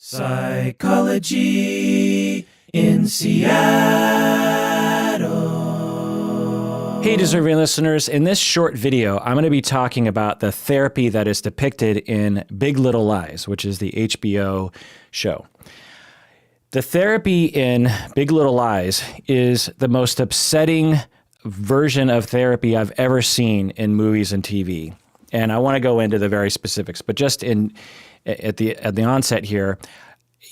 Psychology in Seattle. Hey, deserving listeners. In this short video, I'm going to be talking about the therapy that is depicted in Big Little Lies, which is the HBO show. The therapy in Big Little Lies is the most upsetting version of therapy I've ever seen in movies and TV. And I want to go into the very specifics, but just at the onset here,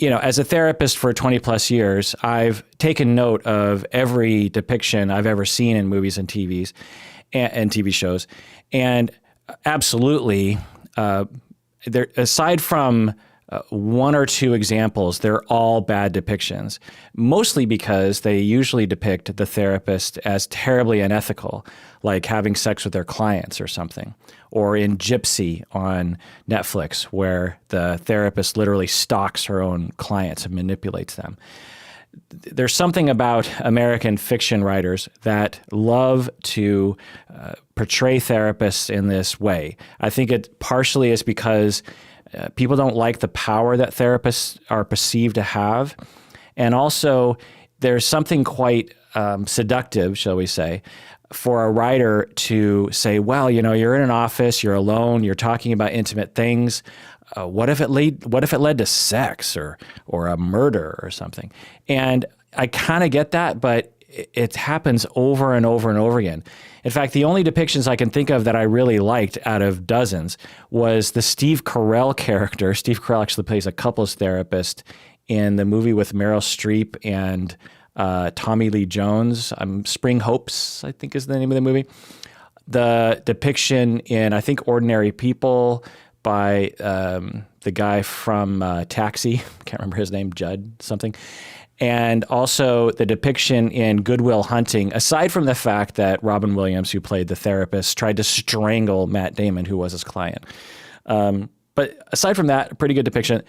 as a therapist for 20 plus years, I've taken note of every depiction I've ever seen in movies and TV shows. And absolutely, aside from one or two examples, they're all bad depictions, mostly because they usually depict the therapist as terribly unethical, like having sex with their clients or something, or in Gypsy on Netflix, where the therapist literally stalks her own clients and manipulates them. There's something about American fiction writers that love to portray therapists in this way. I think it partially is because people don't like the power that therapists are perceived to have. And also, there's something quite seductive, shall we say, for a writer to say, well, you're in an office, you're alone, you're talking about intimate things. What if it led to sex or a murder or something? And I kind of get that, but it happens over and over and over again. In fact, the only depictions I can think of that I really liked out of dozens was the Steve Carell character. Steve Carell actually plays a couples therapist in the movie with Meryl Streep and Tommy Lee Jones. Spring Hopes, I think is the name of the movie. The depiction in, I think, Ordinary People by the guy from Taxi. Can't remember his name, Judd something. And also the depiction in Good Will Hunting, aside from the fact that Robin Williams, who played the therapist, tried to strangle Matt Damon, who was his client. But aside from that, a pretty good depiction.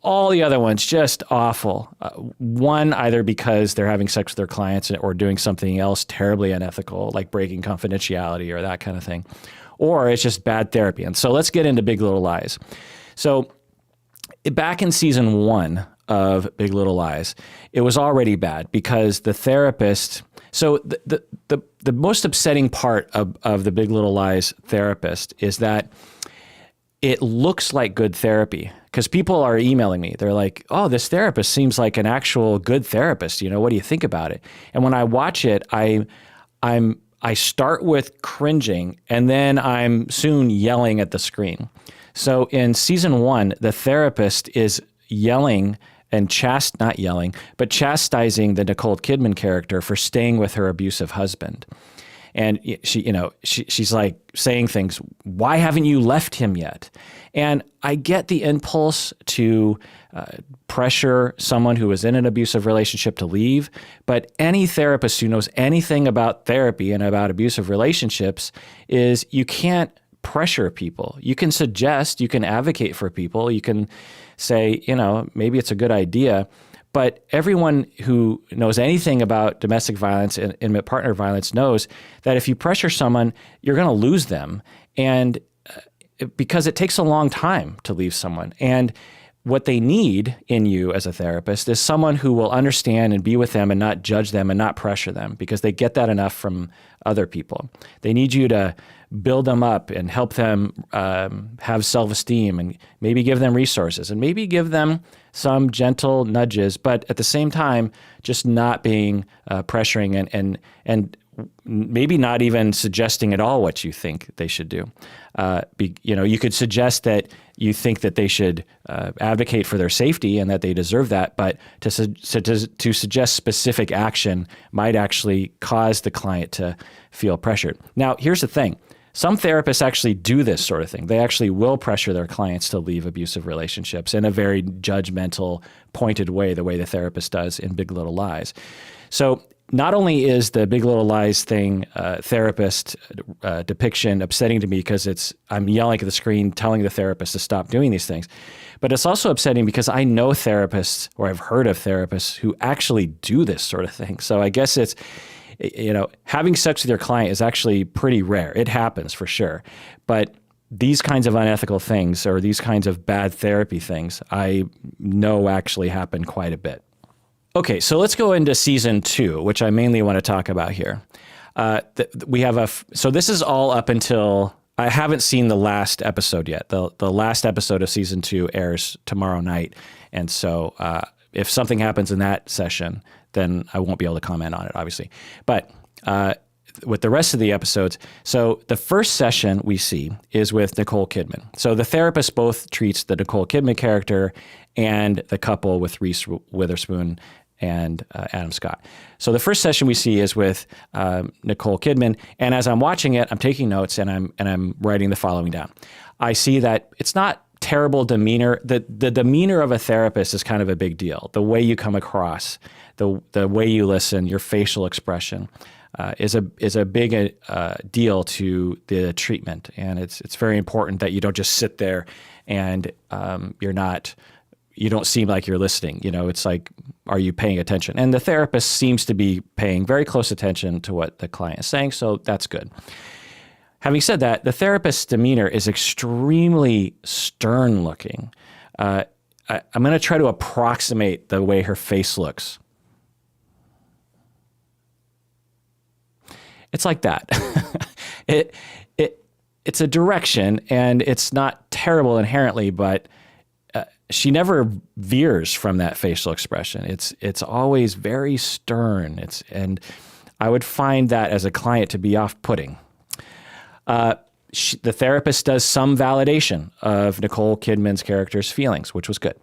All the other ones, just awful. One, either because they're having sex with their clients or doing something else terribly unethical, like breaking confidentiality or that kind of thing. Or it's just bad therapy. And so let's get into Big Little Lies. So back in season 1 of Big Little Lies, it was already bad because the therapist. So the most upsetting part of the Big Little Lies therapist is that it looks like good therapy, because people are emailing me. They're like, oh, this therapist seems like an actual good therapist. What do you think about it? And when I watch it, I start with cringing, and then I'm soon yelling at the screen. So in season 1, the therapist is yelling and chastising the Nicole Kidman character for staying with her abusive husband. And she's like saying things, why haven't you left him yet? And I get the impulse to pressure someone who is in an abusive relationship to leave. But any therapist who knows anything about therapy and about abusive relationships is you can't pressure people. You can suggest, you can advocate for people, you can say, maybe it's a good idea. But everyone who knows anything about domestic violence and intimate partner violence knows that if you pressure someone, you're going to lose them. And because it takes a long time to leave someone. And what they need in you as a therapist is someone who will understand and be with them and not judge them and not pressure them, because they get that enough from other people. They need you to build them up and help them have self-esteem, and maybe give them resources and maybe give them some gentle nudges, but at the same time, just not being pressuring and maybe not even suggesting at all what you think they should do. You could suggest that you think that they should advocate for their safety and that they deserve that, but to suggest specific action might actually cause the client to feel pressured. Now, here's the thing. Some therapists actually do this sort of thing. They actually will pressure their clients to leave abusive relationships in a very judgmental, pointed way, the way the therapist does in Big Little Lies. So not only is the Big Little Lies thing therapist depiction upsetting to me because I'm yelling at the screen telling the therapist to stop doing these things, but it's also upsetting because I know therapists, or I've heard of therapists who actually do this sort of thing. So I guess it's, having sex with your client is actually pretty rare. It happens for sure. But these kinds of unethical things or these kinds of bad therapy things, I know actually happen quite a bit. Okay, so let's go into season 2, which I mainly want to talk about here. We have so this is all up until, I haven't seen the last episode yet. The last episode of season 2 airs tomorrow night. And so if something happens in that session, then I won't be able to comment on it, obviously. But with the rest of the episodes, so the first session we see is with Nicole Kidman. So the therapist both treats the Nicole Kidman character and the couple with Reese Witherspoon and Adam Scott. So the first session we see is with Nicole Kidman, and as I'm watching it, I'm taking notes and I'm writing the following down. I see that it's not terrible demeanor. The demeanor of a therapist is kind of a big deal. The way you come across, the way you listen, your facial expression is a big deal to the treatment, and it's very important that you don't just sit there and you don't seem like you're listening. It's like, are you paying attention? And the therapist seems to be paying very close attention to what the client is saying, so that's good. Having said that, the therapist's demeanor is extremely stern looking. I'm going to try to approximate the way her face looks. It's like that. It's a direction, and it's not terrible inherently, but she never veers from that facial expression. It's always very stern. And I would find that as a client to be off-putting. The therapist does some validation of Nicole Kidman's character's feelings, which was good.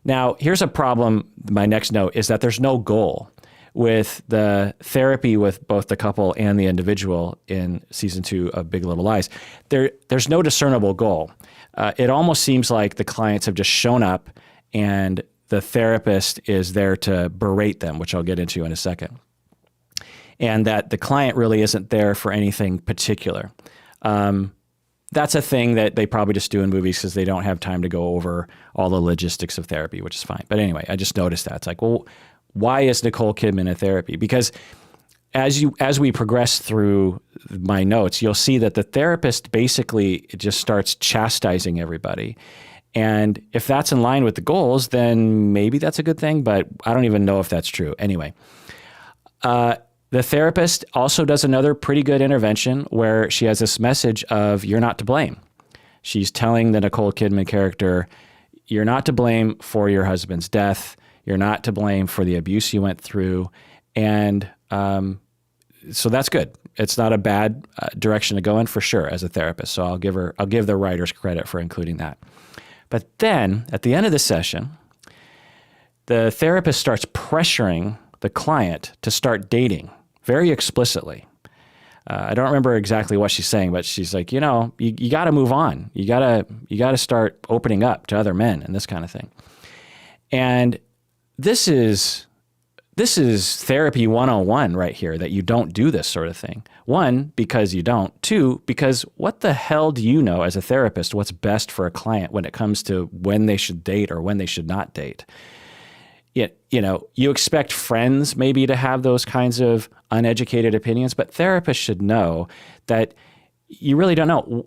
Now, here's a problem. My next note is that there's no goal with the therapy with both the couple and the individual in season 2 of Big Little Lies. There's no discernible goal. It almost seems like the clients have just shown up and the therapist is there to berate them, which I'll get into in a second. And that the client really isn't there for anything particular. That's a thing that they probably just do in movies because they don't have time to go over all the logistics of therapy, which is fine. But anyway, I just noticed that. It's like, well, why is Nicole Kidman in therapy? Because as we progress through my notes, you'll see that the therapist basically just starts chastising everybody. And if that's in line with the goals, then maybe that's a good thing, but I don't even know if that's true. Anyway, the therapist also does another pretty good intervention where she has this message of you're not to blame. She's telling the Nicole Kidman character, you're not to blame for your husband's death. You're not to blame for the abuse you went through. And so that's good. It's not a bad direction to go in for sure as a therapist. So I'll give the writers credit for including that. But then at the end of the session, the therapist starts pressuring the client to start dating very explicitly. I don't remember exactly what she's saying, but she's like, you got to move on. You got to start opening up to other men and this kind of thing. And this is therapy 101 right here, that you don't do this sort of thing. 1, because you don't. 2, because what the hell do you know as a therapist what's best for a client when it comes to when they should date or when they should not date? You expect friends maybe to have those kinds of uneducated opinions, but therapists should know that you really don't know.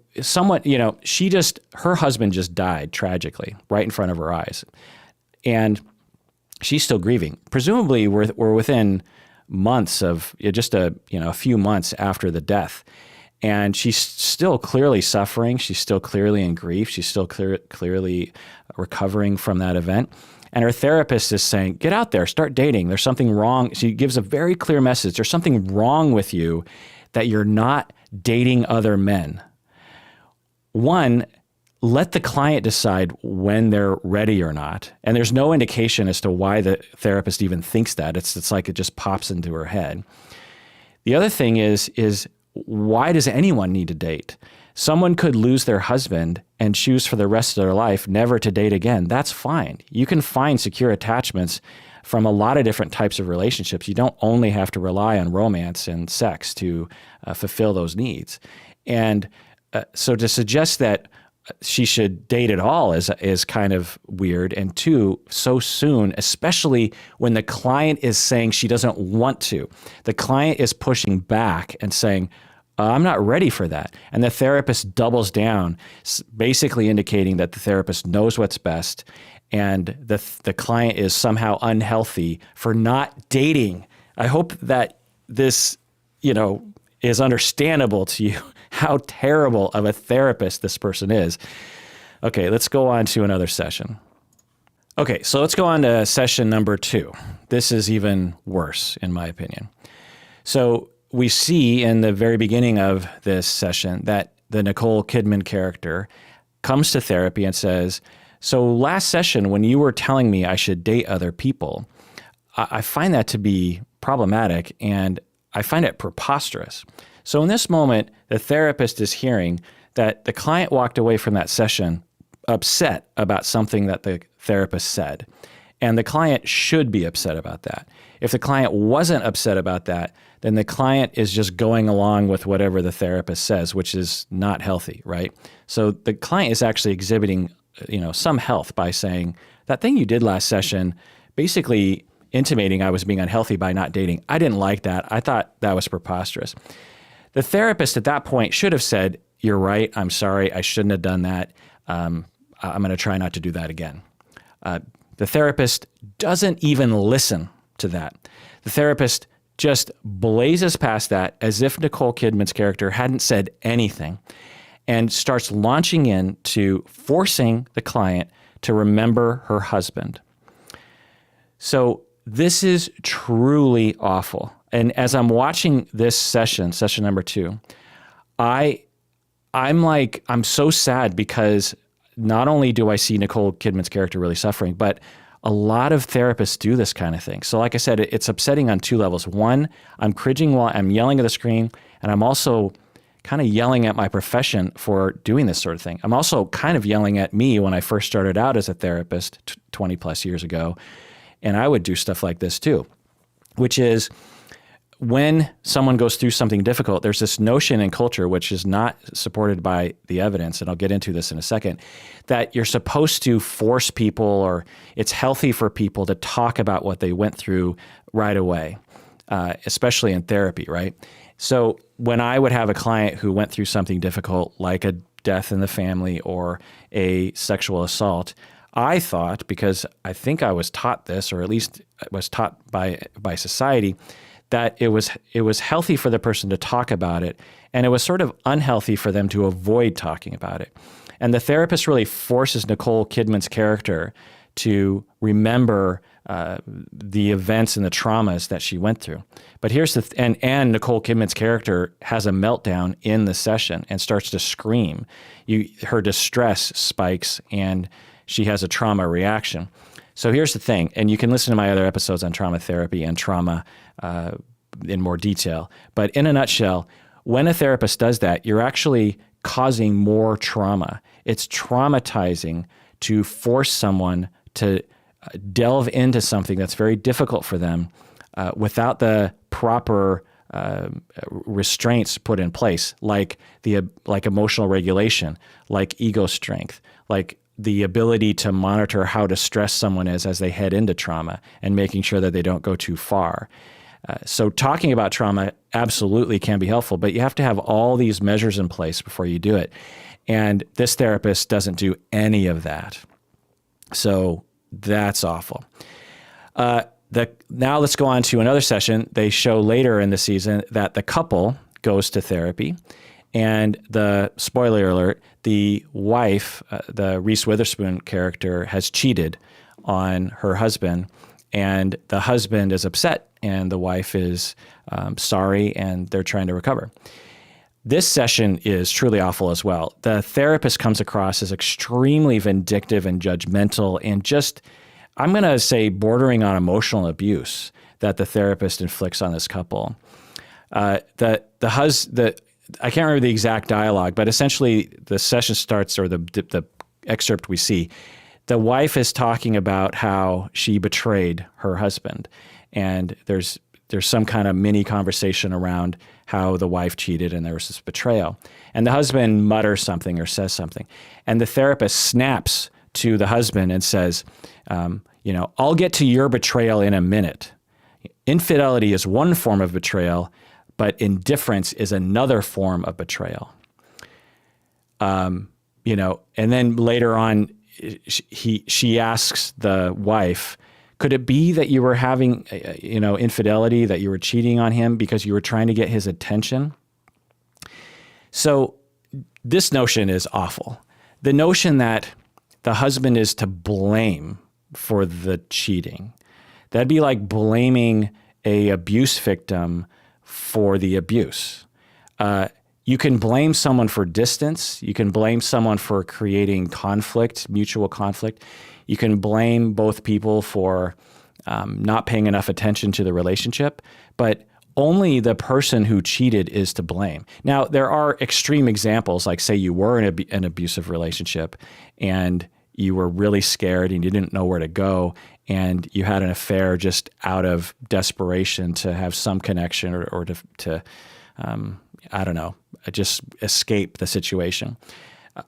Her husband just died tragically right in front of her eyes. And she's still grieving. Presumably, we're within months of just a few months after the death, and she's still clearly suffering. She's still clearly in grief. She's still clearly recovering from that event. And her therapist is saying, "Get out there, start dating. There's something wrong." She gives a very clear message. There's something wrong with you that you're not dating other men. 1. Let the client decide when they're ready or not. And there's no indication as to why the therapist even thinks that. It's like it just pops into her head. The other thing is why does anyone need to date? Someone could lose their husband and choose for the rest of their life never to date again. That's fine. You can find secure attachments from a lot of different types of relationships. You don't only have to rely on romance and sex to fulfill those needs. And so to suggest that she should date at all is kind of weird. And 2, so soon, especially when the client is saying she doesn't want to. The client is pushing back and saying, I'm not ready for that. And the therapist doubles down, basically indicating that the therapist knows what's best and the client is somehow unhealthy for not dating. I hope that this, is understandable to you, how terrible of a therapist this person is. Okay, let's go on to another session. Okay, so let's go on to session number 2. This is even worse, in my opinion. So we see in the very beginning of this session that the Nicole Kidman character comes to therapy and says, so last session when you were telling me I should date other people, I find that to be problematic and I find it preposterous. So in this moment, the therapist is hearing that the client walked away from that session upset about something that the therapist said. And the client should be upset about that. If the client wasn't upset about that, then the client is just going along with whatever the therapist says, which is not healthy, right? So the client is actually exhibiting, some health by saying, that thing you did last session, basically intimating I was being unhealthy by not dating. I didn't like that. I thought that was preposterous. The therapist at that point should have said, you're right. I'm sorry. I shouldn't have done that. I'm going to try not to do that again. The therapist doesn't even listen to that. The therapist just blazes past that as if Nicole Kidman's character hadn't said anything and starts launching into forcing the client to remember her husband. So this is truly awful. And as I'm watching this session number 2, I'm so sad because not only do I see Nicole Kidman's character really suffering, but a lot of therapists do this kind of thing. So like I said, it's upsetting on 2 levels. One, I'm cringing while I'm yelling at the screen, and I'm also kind of yelling at my profession for doing this sort of thing. I'm also kind of yelling at me when I first started out as a therapist 20 plus years ago, and I would do stuff like this too, which is when someone goes through something difficult, there's this notion in culture, which is not supported by the evidence, and I'll get into this in a second, that you're supposed to force people, or it's healthy for people to talk about what they went through right away, especially in therapy, right? So when I would have a client who went through something difficult, like a death in the family or a sexual assault, I thought, because I think I was taught this, or at least was taught by society, that it was healthy for the person to talk about it, and it was sort of unhealthy for them to avoid talking about it. And the therapist really forces Nicole Kidman's character to remember the events and the traumas that she went through. But here's and Nicole Kidman's character has a meltdown in the session and starts to scream. Her distress spikes, and she has a trauma reaction. So here's the thing, and you can listen to my other episodes on trauma therapy and trauma in more detail. But in a nutshell, when a therapist does that, you're actually causing more trauma. It's traumatizing to force someone to delve into something that's very difficult for them without the proper restraints put in place, like emotional regulation, like ego strength, like the ability to monitor how distressed someone is as they head into trauma and making sure that they don't go too far. So talking about trauma absolutely can be helpful, but you have to have all these measures in place before you do it. And this therapist doesn't do any of that. So that's awful. Now let's go on to another session. They show later in the season that the couple goes to therapy, and the spoiler alert, the wife, the Reese Witherspoon character, has cheated on her husband, and the husband is upset, and the wife is sorry, and they're trying to recover. This session is truly awful as well. The therapist comes across as extremely vindictive and judgmental, and just, I'm going to say, bordering on emotional abuse that the therapist inflicts on this couple. I can't remember the exact dialogue, but essentially the session starts, or the excerpt we see, the wife is talking about how she betrayed her husband, and there's some kind of mini conversation around how the wife cheated and there was this betrayal. And the husband mutters something or says something, and the therapist snaps to the husband and says, I'll get to your betrayal in a minute. Infidelity is one form of betrayal, But indifference is another form of betrayal. And then later on, she asks the wife, could it be that you were having, infidelity, that you were cheating on him because you were trying to get his attention? So this notion is awful. The notion that the husband is to blame for the cheating. That'd be like blaming a abuse victim for the abuse. You can blame someone for distance. You can blame someone for creating conflict, mutual conflict. You can blame both people for not paying enough attention to the relationship, but only the person who cheated is to blame. Now, there are extreme examples, like say you were in an abusive relationship and you were really scared and you didn't know where to go, and you had an affair just out of desperation to have some connection or to I don't know, just escape the situation.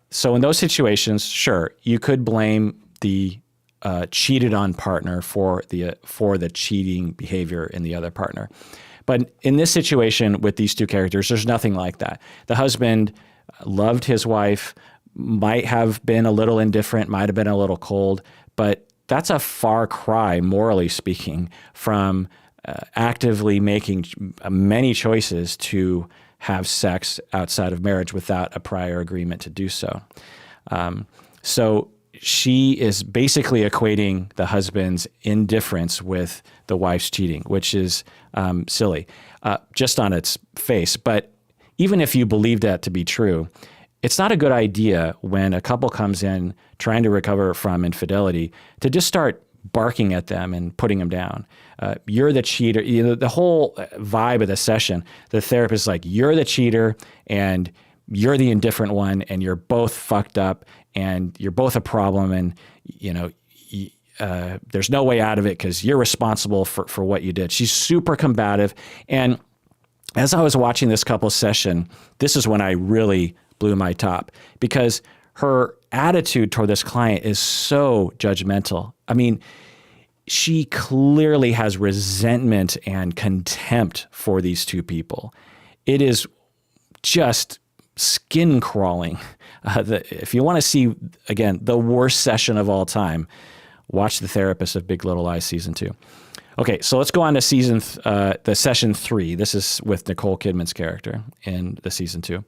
So in those situations, sure, you could blame the cheated on partner for the cheating behavior in the other partner. But in this situation with these two characters, there's nothing like that. The husband loved his wife, might have been a little indifferent, might have been a little cold, but that's a far cry, morally speaking, from actively making many choices to have sex outside of marriage without a prior agreement to do so. So she is basically equating the husband's indifference with the wife's cheating, which is silly, just on its face. But even if you believe that to be true, it's not a good idea when a couple comes in trying to recover from infidelity to just start barking at them and putting them down. You're the cheater. The whole vibe of the session, the therapist is like, you're the cheater and you're the indifferent one and you're both fucked up and you're both a problem, and there's no way out of it because you're responsible for what you did. She's super combative. And as I was watching this couple's session, this is when I really blew my top, because her attitude toward this client is so judgmental. I mean, she clearly has resentment and contempt for these two people. It is just skin crawling. If you want to see, again, the worst session of all time, watch The Therapist of Big Little Lies season 2. Okay, so let's go on to the session 3. This is with Nicole Kidman's character in the season 2.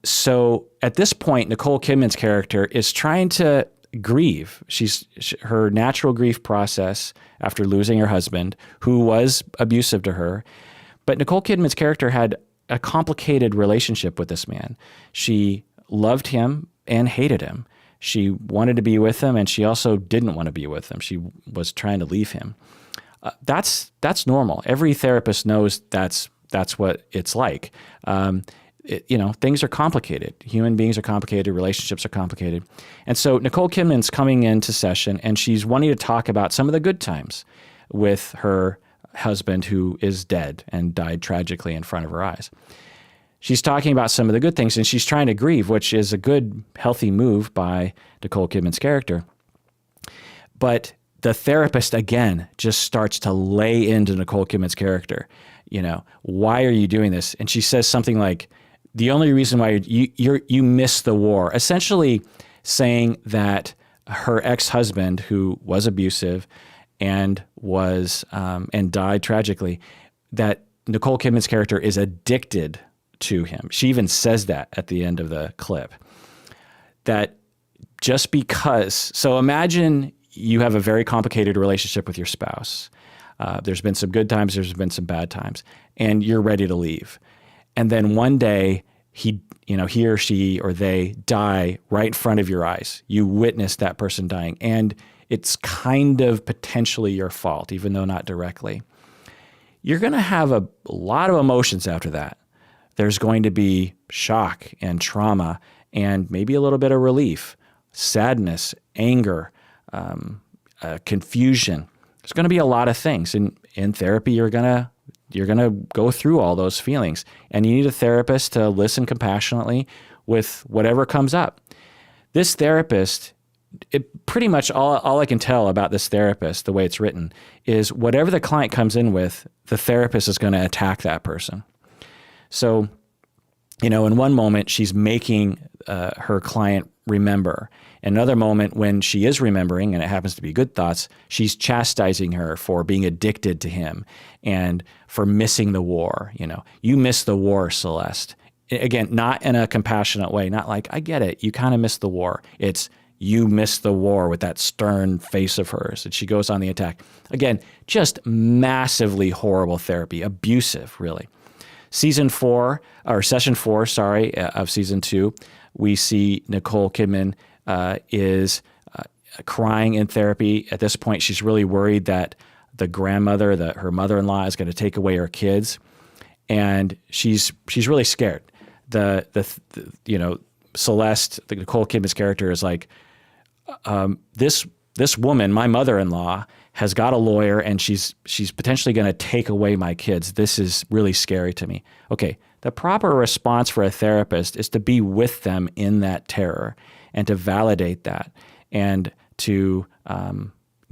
So at this point, Nicole Kidman's character is trying to grieve. Her natural grief process after losing her husband, who was abusive to her. But Nicole Kidman's character had a complicated relationship with this man. She loved him and hated him. She wanted to be with him, and she also didn't want to be with him. She was trying to leave him. That's normal. Every therapist knows that's what it's like. Things are complicated. Human beings are complicated. Relationships are complicated. And so Nicole Kidman's coming into session, and she's wanting to talk about some of the good times with her husband, who is dead and died tragically in front of her eyes. She's talking about some of the good things, and she's trying to grieve, which is a good, healthy move by Nicole Kidman's character. But the therapist, again, just starts to lay into Nicole Kidman's character. Why are you doing this? And she says something like, the only reason why you miss the war, essentially saying that her ex-husband, who was abusive and died tragically, that Nicole Kidman's character is addicted to him. She even says that at the end of the clip. That just because, so imagine you have a very complicated relationship with your spouse. There's been some good times, there's been some bad times, and you're ready to leave. And then one day he or she or they die right in front of your eyes. You witness that person dying, and it's kind of potentially your fault, even though not directly. You're going to have a lot of emotions after that. There's going to be shock and trauma and maybe a little bit of relief, sadness, anger, confusion. There's going to be a lot of things. And in therapy, you're going to go through all those feelings. And you need a therapist to listen compassionately with whatever comes up. This therapist pretty much all I can tell about this therapist, the way it's written, is whatever the client comes in with, the therapist is going to attack that person. So, in one moment, she's making her client remember. In another moment, when she is remembering, and it happens to be good thoughts, she's chastising her for being addicted to him and for missing the war. You missed the war, Celeste. Again, not in a compassionate way, not like, I get it, you kind of missed the war. It's, you missed the war, with that stern face of hers. And she goes on the attack. Again, just massively horrible therapy, abusive, really. Session 4, of season 2, we see Nicole Kidman is crying in therapy. At this point, she's really worried that the grandmother, her mother-in-law, is going to take away her kids, and she's really scared. Celeste, the Nicole Kidman's character, is like, this woman, my mother-in-law, has got a lawyer, and she's potentially going to take away my kids. This is really scary to me. Okay, the proper response for a therapist is to be with them in that terror and to validate that, and to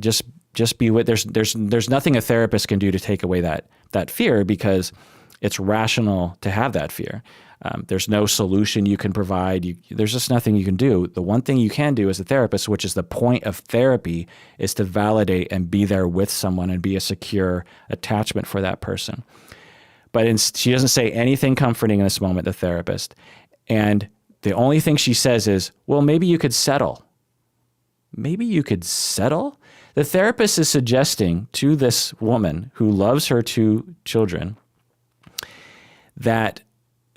just be with. There's nothing a therapist can do to take away that fear, because it's rational to have that fear. There's no solution you can provide. There's just nothing you can do. The one thing you can do as a therapist, which is the point of therapy, is to validate and be there with someone and be a secure attachment for that person. But she doesn't say anything comforting in this moment, the therapist. And the only thing she says is, well, maybe you could settle. Maybe you could settle? The therapist is suggesting to this woman who loves her 2 children that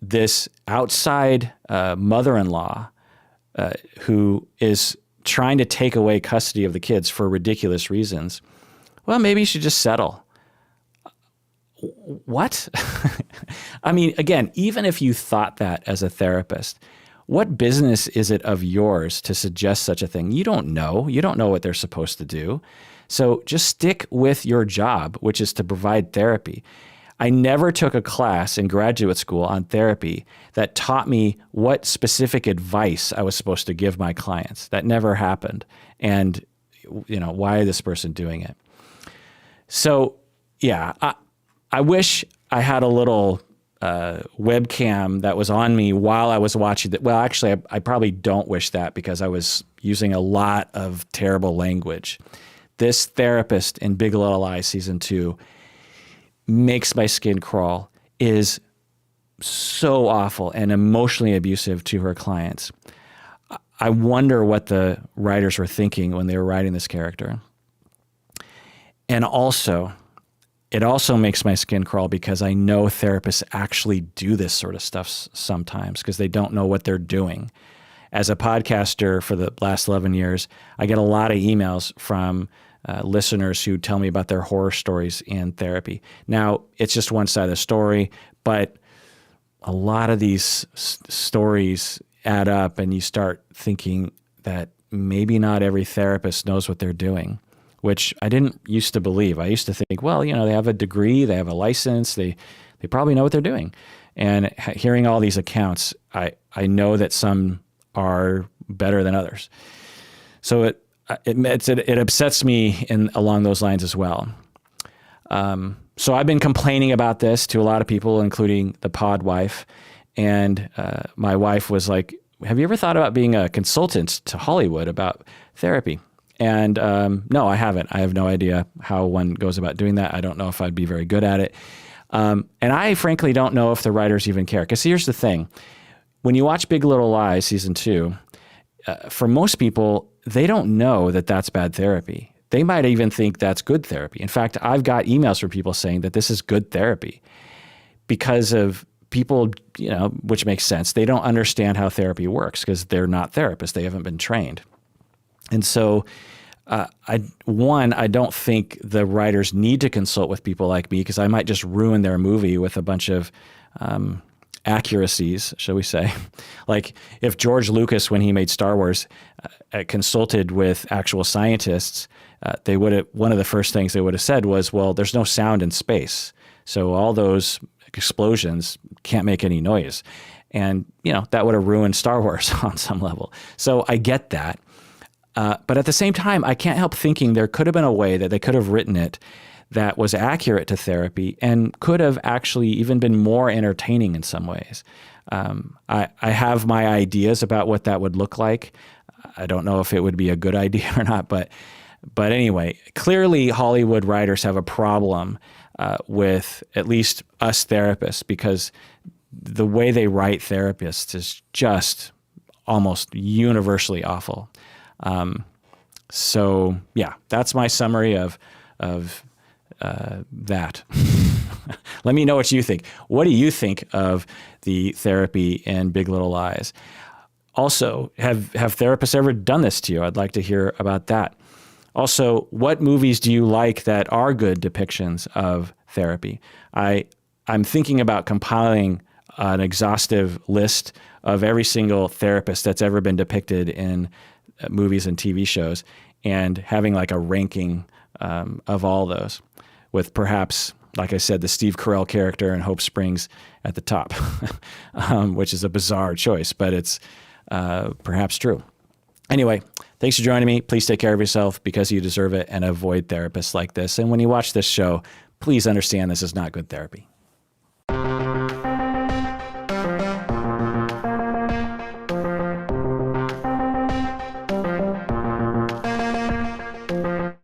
this outside mother-in-law who is trying to take away custody of the kids for ridiculous reasons, well, maybe you should just settle. What? I mean, again, even if you thought that as a therapist, what business is it of yours to suggest such a thing? You don't know. You don't know what they're supposed to do. So just stick with your job, which is to provide therapy. I never took a class in graduate school on therapy that taught me what specific advice I was supposed to give my clients. That never happened. And, why is this person doing it? So, yeah, I wish I had a little webcam that was on me while I was watching that. Well, actually, I probably don't wish that, because I was using a lot of terrible language. This therapist in Big Little Lies season 2 makes my skin crawl, is so awful and emotionally abusive to her clients. I wonder what the writers were thinking when they were writing this character. And also, it also makes my skin crawl because I know therapists actually do this sort of stuff sometimes because they don't know what they're doing. As a podcaster for the last 11 years, I get a lot of emails from listeners who tell me about their horror stories in therapy. Now, it's just one side of the story, but a lot of these stories add up, and you start thinking that maybe not every therapist knows what they're doing, which I didn't used to believe. I used to think, well, they have a degree, they have a license, they probably know what they're doing. And hearing all these accounts, I know that some are better than others. So it upsets me along those lines as well. So I've been complaining about this to a lot of people, including the pod wife. And my wife was like, have you ever thought about being a consultant to Hollywood about therapy? And no, I haven't. I have no idea how one goes about doing that. I don't know if I'd be very good at it. And I frankly don't know if the writers even care. Because here's the thing. When you watch Big Little Lies season 2, for most people, they don't know that that's bad therapy. They might even think that's good therapy. In fact, I've got emails from people saying that this is good therapy because of people, which makes sense. They don't understand how therapy works because they're not therapists. They haven't been trained. And so, I don't think the writers need to consult with people like me because I might just ruin their movie with a bunch of accuracies, shall we say. Like if George Lucas, when he made Star Wars, consulted with actual scientists, one of the first things they would have said was, well, there's no sound in space. So all those explosions can't make any noise. And, that would have ruined Star Wars on some level. So I get that. But at the same time, I can't help thinking there could have been a way that they could have written it that was accurate to therapy and could have actually even been more entertaining in some ways. I have my ideas about what that would look like. I don't know if it would be a good idea or not, but anyway, clearly Hollywood writers have a problem with at least us therapists, because the way they write therapists is just almost universally awful. So yeah, that's my summary of that. Let me know what you think. What do you think of the therapy in Big Little Lies? Also, have therapists ever done this to you? I'd like to hear about that. Also, what movies do you like that are good depictions of therapy? I'm thinking about compiling an exhaustive list of every single therapist that's ever been depicted in movies and TV shows, and having like a ranking of all those, with perhaps, like I said, the Steve Carell character in Hope Springs at the top, which is a bizarre choice, but it's perhaps true. Anyway, thanks for joining me. Please take care of yourself because you deserve it, and avoid therapists like this. And when you watch this show, please understand this is not good therapy.